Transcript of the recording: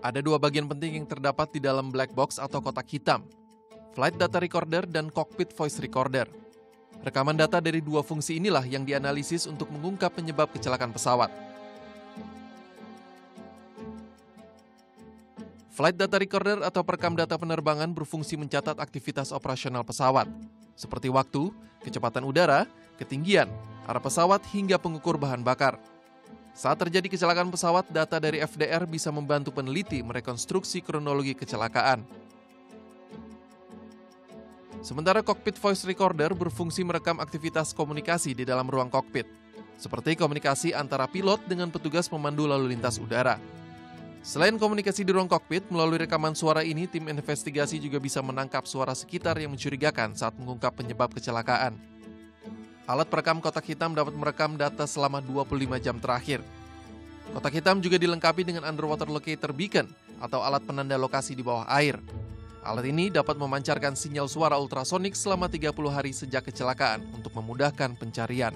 Ada dua bagian penting yang terdapat di dalam black box atau kotak hitam, flight data recorder dan cockpit voice recorder. Rekaman data dari dua fungsi inilah yang dianalisis untuk mengungkap penyebab kecelakaan pesawat. Flight data recorder atau perekam data penerbangan berfungsi mencatat aktivitas operasional pesawat, seperti waktu, kecepatan udara, ketinggian, arah pesawat, hingga pengukur bahan bakar. Saat terjadi kecelakaan pesawat, data dari FDR bisa membantu peneliti merekonstruksi kronologi kecelakaan. Sementara cockpit voice recorder berfungsi merekam aktivitas komunikasi di dalam ruang kokpit, seperti komunikasi antara pilot dengan petugas pemandu lalu lintas udara. Selain komunikasi di ruang kokpit, melalui rekaman suara ini, tim investigasi juga bisa menangkap suara sekitar yang mencurigakan saat mengungkap penyebab kecelakaan. Alat perekam kotak hitam dapat merekam data selama 25 jam terakhir. Kotak hitam juga dilengkapi dengan underwater locator beacon atau alat penanda lokasi di bawah air. Alat ini dapat memancarkan sinyal suara ultrasonik selama 30 hari sejak kecelakaan untuk memudahkan pencarian.